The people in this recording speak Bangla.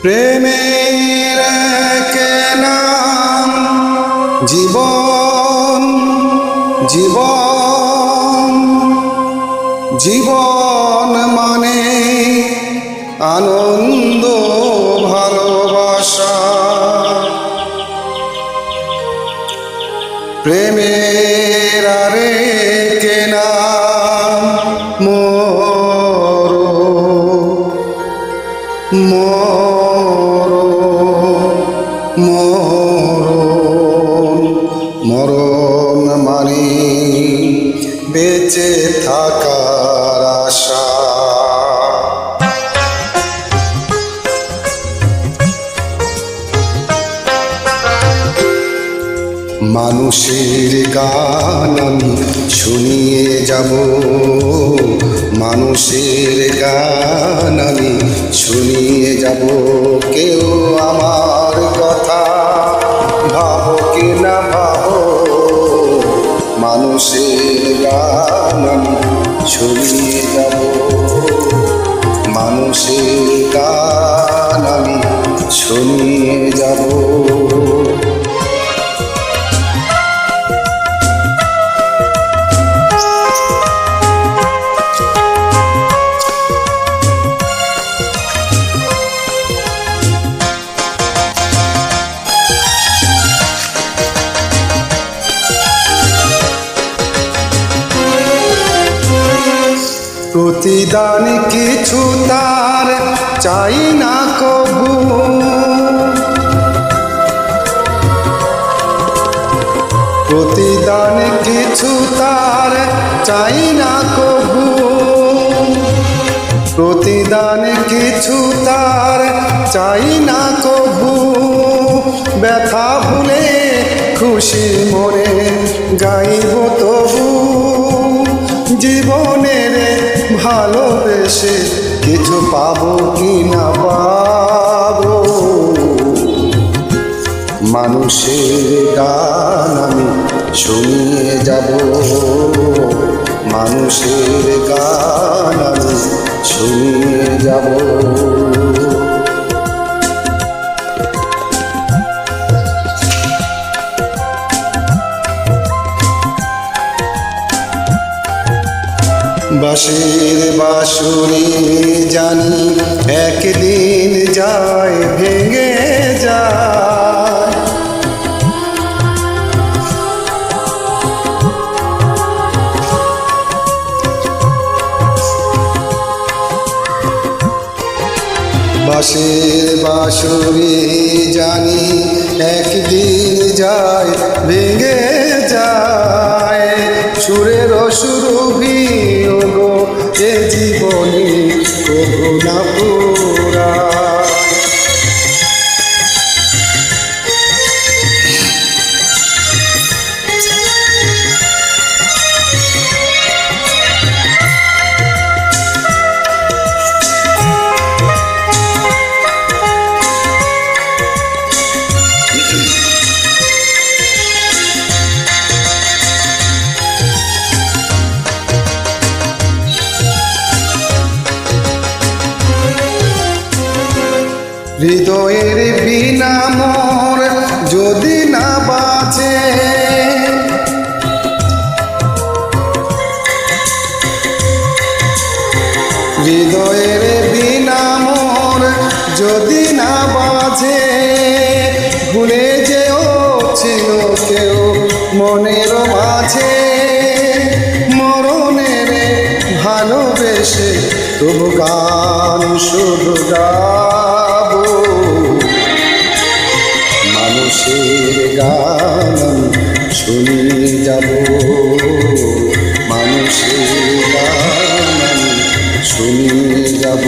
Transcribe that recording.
প্রেমের কে নাম জীবন, জীবন জীবন মানে আনন্দ ভালোবাসা। প্রেমের আরে কে নাম মরণ, মরণ মরণ মানে বেঁচে থাকার আশা। মানুষের গান আমি শুনিয়ে যাব, মানুষের গান আমি শুনিয়ে যাব। কেউ আমার কথা ভাবো কি না ভাবো, মানুষের গান আমি শুনিয়ে যাব, মানুষের গান আমি শুনিয়ে যাব। প্রতিদান কিছু তার চাই না কবু, প্রতিদান কিছু তার চাই না কবু, প্রতিদান কিছু তার চাই না কবু। ব্যথা ভুলে খুশি মনে গাইব তবু, জীবনের ভালোবেসে কিছু পাবো কি না পাবো। মানুষের গান আমি শুনিয়ে যাব, মানুষের গান আমি শুনিয়ে যাব। বাঁশির বাঁশুরি জানি একদিন যায় ভেঙে যায়, বাঁশির বাঁশুরি জানি একদিন যায় ভেঙে যায়। সুরের সুরভি ওগো এ জীবনে কবু না পুরায়। হৃদয়ের বিনা মোর যদি না বাঁচে, হৃদয়ের বিনা মোর যদি না বাঁচে। ভুলে যেও ছিল কেউ মনের মাঝে, মরণের ভালোবেসে তবু গান শুধু গাবো। মানুষের গান শুনিয়ে যাব, মানুষের গান শুনিয়ে যাব।